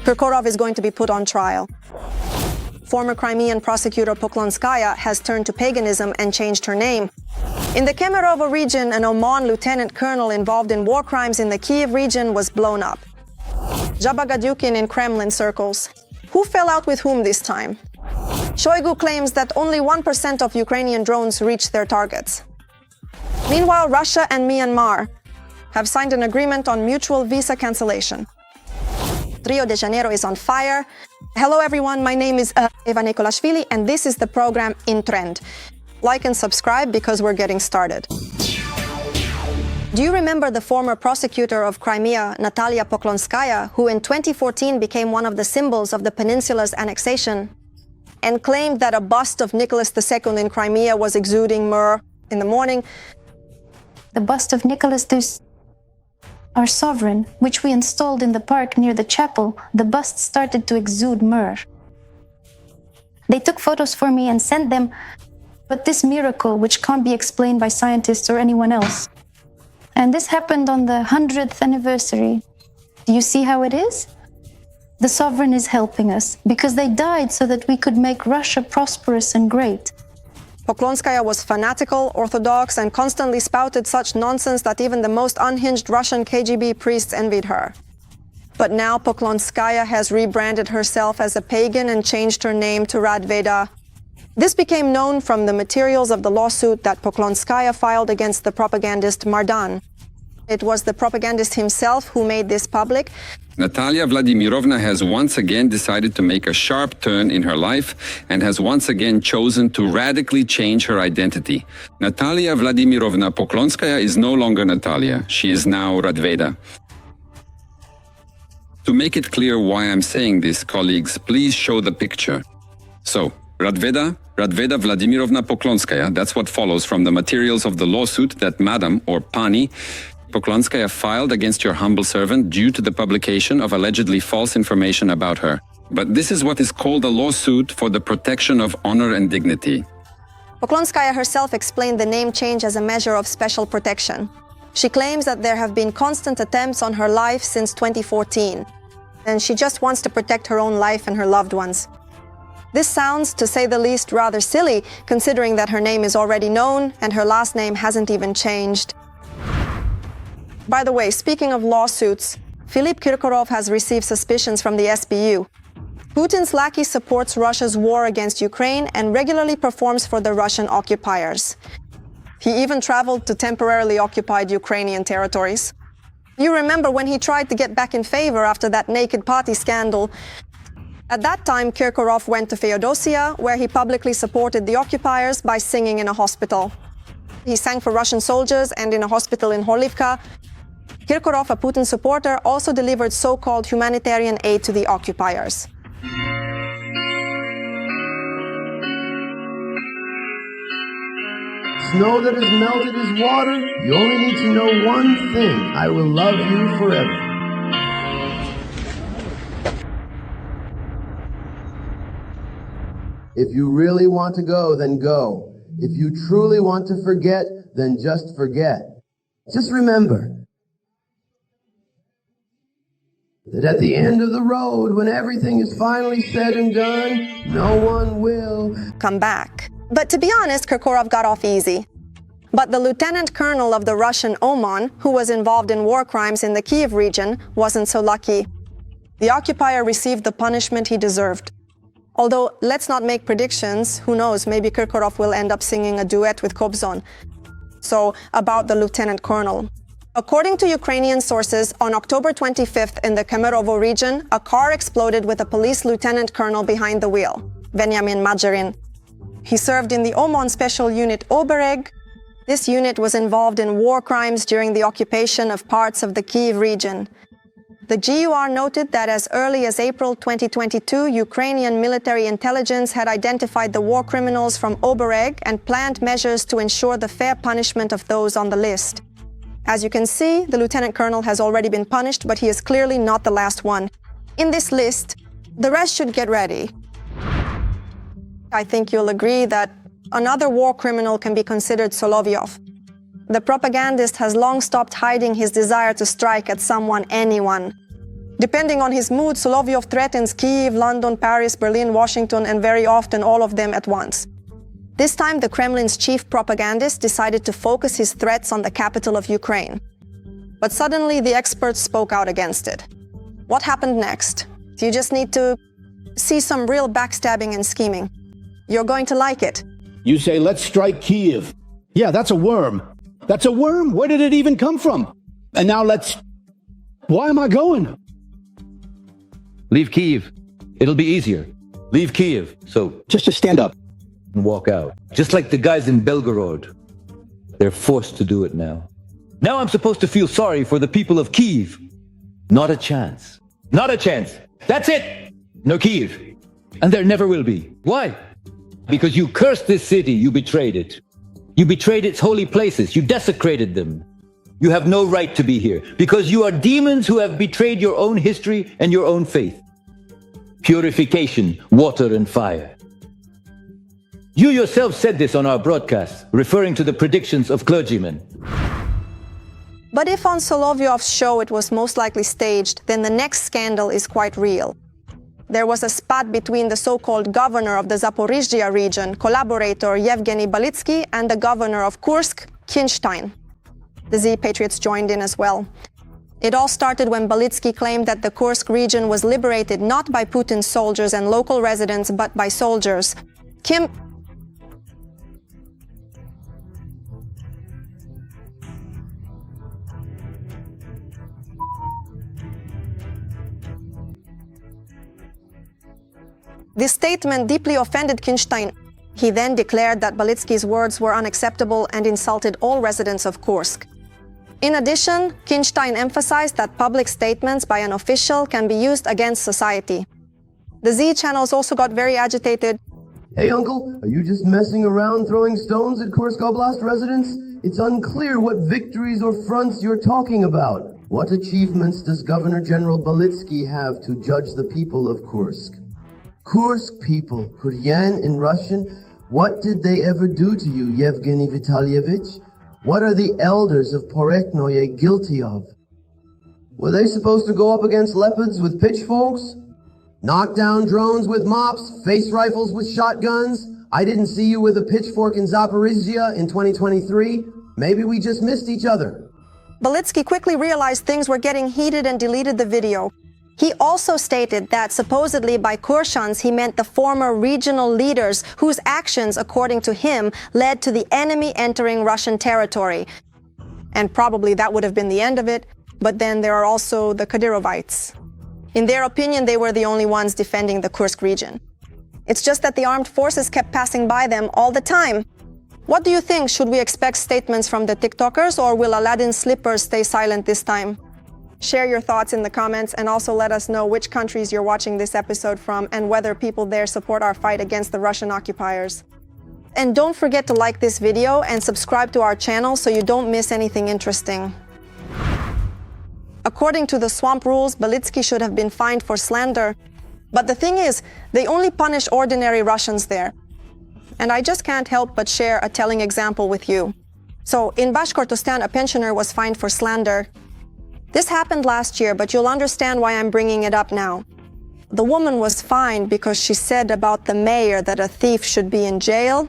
Kirkorov is going to be put on trial. Former Crimean prosecutor Poklonskaya has turned to paganism and changed her name. In the Kemerovo region, an OMON lieutenant colonel involved in war crimes in the Kyiv region was blown up. Jabagadyukin in Kremlin circles. Who fell out with whom this time? Shoigu claims that only 1% of Ukrainian drones reached their targets. Meanwhile, Russia and Myanmar have signed an agreement on mutual visa cancellation. Rio de Janeiro is on fire. Hello everyone, my name is Eva Nikolashvili and this is the program In Trend. Like and subscribe because we're getting started. Do you remember the former prosecutor of Crimea, Natalia Poklonskaya, who in 2014 became one of the symbols of the peninsula's annexation and claimed that a bust of Nicholas II in Crimea was exuding myrrh in the morning? The bust of Nicholas II, our sovereign, which we installed in the park near the chapel, the bust started to exude myrrh. They took photos for me and sent them, but this miracle, which can't be explained by scientists or anyone else. And this happened on the 100th anniversary. Do you see how it is? The sovereign is helping us, because they died so that we could make Russia prosperous and great. Poklonskaya was fanatical, orthodox, and constantly spouted such nonsense that even the most unhinged Russian KGB priests envied her. But now Poklonskaya has rebranded herself as a pagan and changed her name to Radveda. This became known from the materials of the lawsuit that Poklonskaya filed against the propagandist Mardan. It was the propagandist himself who made this public. Natalia Vladimirovna has once again decided to make a sharp turn in her life and has once again chosen to radically change her identity. Natalia Vladimirovna Poklonskaya is no longer Natalia. She is now Radveda. To make it clear why I'm saying this, colleagues, please show the picture. So, Radveda Vladimirovna Poklonskaya, that's what follows from the materials of the lawsuit that Madam, or Pani, Poklonskaya filed against your humble servant due to the publication of allegedly false information about her. But this is what is called a lawsuit for the protection of honor and dignity. Poklonskaya herself explained the name change as a measure of special protection. She claims that there have been constant attempts on her life since 2014, and she just wants to protect her own life and her loved ones. This sounds, to say the least, rather silly, considering that her name is already known and her last name hasn't even changed. By the way, speaking of lawsuits, Filipp Kirkorov has received suspicions from the SBU. Putin's lackey supports Russia's war against Ukraine and regularly performs for the Russian occupiers. He even traveled to temporarily occupied Ukrainian territories. You remember when he tried to get back in favor after that naked party scandal. At that time, Kirkorov went to Feodosia, where he publicly supported the occupiers by singing in a hospital. He sang for Russian soldiers and in a hospital in Horlivka. Kirkorov, a Putin supporter, also delivered so-called humanitarian aid to the occupiers. Snow that has melted is water. You only need to know one thing. I will love you forever. If you really want to go, then go. If you truly want to forget, then just forget. Just remember that at the end of the road, when everything is finally said and done, no one will come back. But to be honest, Kirkorov got off easy. But the lieutenant colonel of the Russian OMON, who was involved in war crimes in the Kyiv region, wasn't so lucky. The occupier received the punishment he deserved. Although, let's not make predictions. Who knows, maybe Kirkorov will end up singing a duet with Kobzon. So, about the lieutenant colonel. According to Ukrainian sources, on October 25th in the Kemerovo region, a car exploded with a police lieutenant colonel behind the wheel, Veniamin Majerin. He served in the OMON special unit Obereg. This unit was involved in war crimes during the occupation of parts of the Kyiv region. The GUR noted that as early as April 2022, Ukrainian military intelligence had identified the war criminals from Obereg and planned measures to ensure the fair punishment of those on the list. As you can see, the lieutenant colonel has already been punished, but he is clearly not the last one. In this list, the rest should get ready. I think you'll agree that another war criminal can be considered Solovyov. The propagandist has long stopped hiding his desire to strike at someone, anyone. Depending on his mood, Solovyov threatens Kyiv, London, Paris, Berlin, Washington, and very often all of them at once. This time, the Kremlin's chief propagandist decided to focus his threats on the capital of Ukraine. But suddenly, the experts spoke out against it. What happened next? You just need to see some real backstabbing and scheming. You're going to like it. You say, let's strike Kyiv. Yeah, that's a worm. That's a worm? Where did it even come from? And now why am I going? Leave Kyiv. It'll be easier. Leave Kyiv. So Just stand up. and walk out. Just like the guys in Belgorod. They're forced to do it now. Now I'm supposed to feel sorry for the people of Kyiv. Not a chance. Not a chance. That's it. No Kyiv. And there never will be. Why? Because you cursed this city. You betrayed it. You betrayed its holy places. You desecrated them. You have no right to be here because you are demons who have betrayed your own history and your own faith. Purification, water and fire. You yourself said this on our broadcast, referring to the predictions of clergymen. But if on Solovyov's show it was most likely staged, then the next scandal is quite real. There was a spat between the so-called governor of the Zaporizhzhia region, collaborator Yevgeny Balitsky, and the governor of Kursk, Kinstein. The Z Patriots joined in as well. It all started when Balitsky claimed that the Kursk region was liberated not by Putin's soldiers and local residents, but by soldiers. This statement deeply offended Kinstein. He then declared that Balitsky's words were unacceptable and insulted all residents of Kursk. In addition, Kinstein emphasized that public statements by an official can be used against society. The Z channels also got very agitated. Hey, Uncle, are you just messing around throwing stones at Kursk Oblast residents? It's unclear what victories or fronts you're talking about. What achievements does Governor General Balitsky have to judge the people of Kursk? Kursk people, Crimean in Russian, what did they ever do to you, Yevgeny Vitalyevich? What are the elders of Poreknoye guilty of? Were they supposed to go up against leopards with pitchforks? Knock down drones with mops, face rifles with shotguns? I didn't see you with a pitchfork in Zaporizhzhia in 2023. Maybe we just missed each other. Balitsky quickly realized things were getting heated and deleted the video. He also stated that supposedly by Kurshans he meant the former regional leaders whose actions, according to him, led to the enemy entering Russian territory. And probably that would have been the end of it, but then there are also the Kadyrovites. In their opinion, they were the only ones defending the Kursk region. It's just that the armed forces kept passing by them all the time. What do you think? Should we expect statements from the TikTokers, or will Aladdin's slippers stay silent this time? Share your thoughts in the comments and also let us know which countries you're watching this episode from and whether people there support our fight against the Russian occupiers. And don't forget to like this video and subscribe to our channel so you don't miss anything interesting. According to the swamp rules, Balitsky should have been fined for slander. But the thing is, they only punish ordinary Russians there. And I just can't help but share a telling example with you. So, in Bashkortostan, a pensioner was fined for slander. This happened last year, but you'll understand why I'm bringing it up now. The woman was fined because she said about the mayor that a thief should be in jail.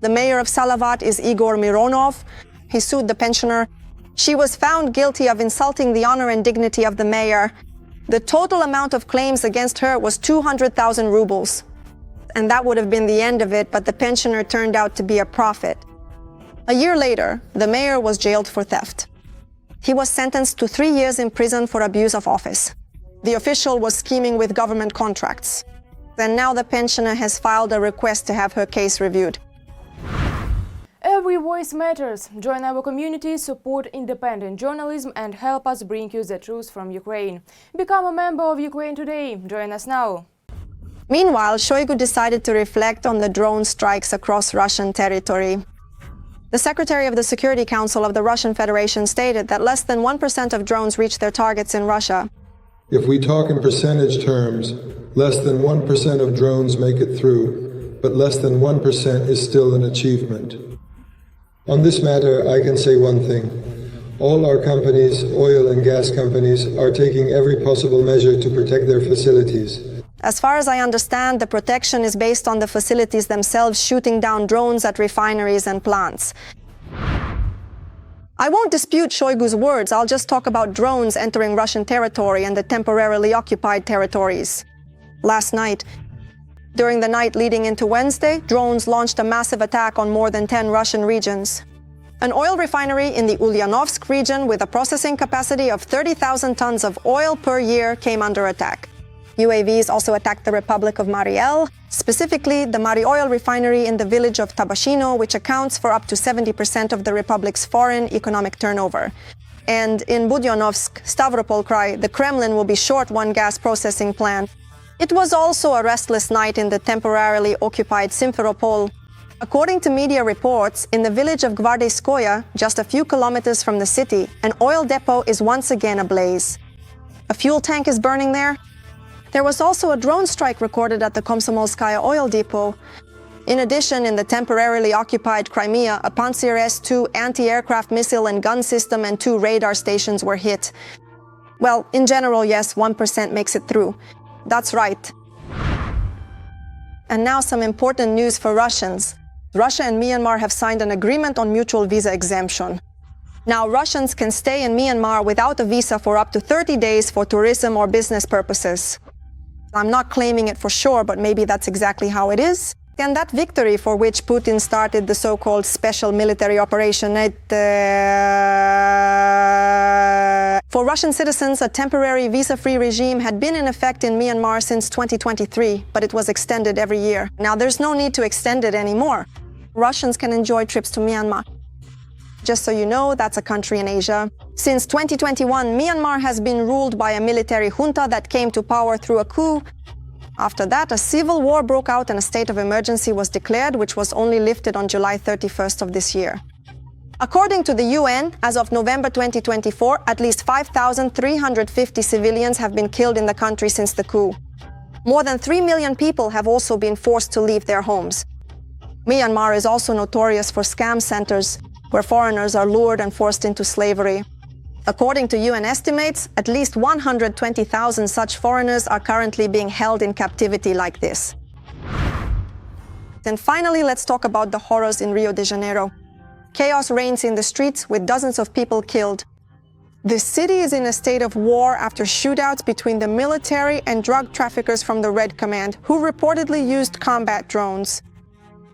The mayor of Salavat is Igor Mironov. He sued the pensioner. She was found guilty of insulting the honor and dignity of the mayor. The total amount of claims against her was 200,000 rubles. And that would have been the end of it, but the pensioner turned out to be a prophet. A year later, the mayor was jailed for theft. He was sentenced to 3 years in prison for abuse of office. The official was scheming with government contracts. And now the pensioner has filed a request to have her case reviewed. Every voice matters. Join our community, support independent journalism and help us bring you the truth from Ukraine. Become a member of Ukraine today. Join us now. Meanwhile, Shoigu decided to reflect on the drone strikes across Russian territory. The Secretary of the Security Council of the Russian Federation stated that less than 1% of drones reach their targets in Russia. If we talk in percentage terms, less than 1% of drones make it through, but less than 1% is still an achievement. On this matter, I can say one thing. All our companies, oil and gas companies, are taking every possible measure to protect their facilities. As far as I understand, the protection is based on the facilities themselves shooting down drones at refineries and plants. I won't dispute Shoigu's words, I'll just talk about drones entering Russian territory and the temporarily occupied territories. Last night, during the night leading into Wednesday, drones launched a massive attack on more than 10 Russian regions. An oil refinery in the Ulyanovsk region with a processing capacity of 30,000 tons of oil per year came under attack. UAVs also attacked the Republic of Mariel, specifically the Mari oil refinery in the village of Tabashino, which accounts for up to 70% of the Republic's foreign economic turnover. And in Budyonovsk, Stavropol Krai, the Kremlin will be short one gas processing plant. It was also a restless night in the temporarily occupied Simferopol. According to media reports, in the village of Gvardeyskoye, just a few kilometers from the city, an oil depot is once again ablaze. A fuel tank is burning there. There was also a drone strike recorded at the Komsomolskaya oil depot. In addition, in the temporarily occupied Crimea, a Pantsir S-2 anti-aircraft missile and gun system and 2 radar stations were hit. Well, in general, yes, 1% makes it through. That's right. And now some important news for Russians. Russia and Myanmar have signed an agreement on mutual visa exemption. Now, Russians can stay in Myanmar without a visa for up to 30 days for tourism or business purposes. I'm not claiming it for sure, but maybe that's exactly how it is. And that victory for which Putin started the so-called special military operation, for Russian citizens, a temporary visa-free regime had been in effect in Myanmar since 2023, but it was extended every year. Now, there's no need to extend it anymore. Russians can enjoy trips to Myanmar. Just so you know, that's a country in Asia. Since 2021, Myanmar has been ruled by a military junta that came to power through a coup. After that, a civil war broke out and a state of emergency was declared, which was only lifted on July 31st of this year. According to the UN, as of November 2024, at least 5,350 civilians have been killed in the country since the coup. More than 3 million people have also been forced to leave their homes. Myanmar is also notorious for scam centers, where foreigners are lured and forced into slavery. According to UN estimates, at least 120,000 such foreigners are currently being held in captivity like this. Then finally, let's talk about the horrors in Rio de Janeiro. Chaos reigns in the streets with dozens of people killed. The city is in a state of war after shootouts between the military and drug traffickers from the Red Command, who reportedly used combat drones.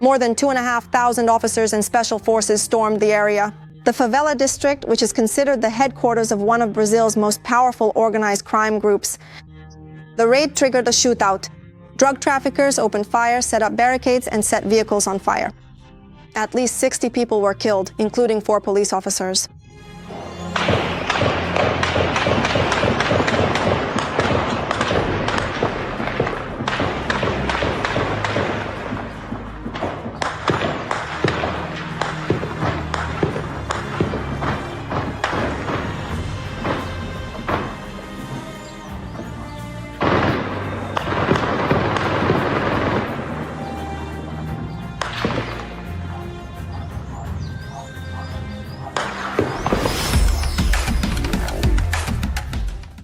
More than 2,500 officers and special forces stormed the area. The favela district, which is considered the headquarters of one of Brazil's most powerful organized crime groups. The raid triggered a shootout. Drug traffickers opened fire, set up barricades, and set vehicles on fire. At least 60 people were killed, including 4 police officers.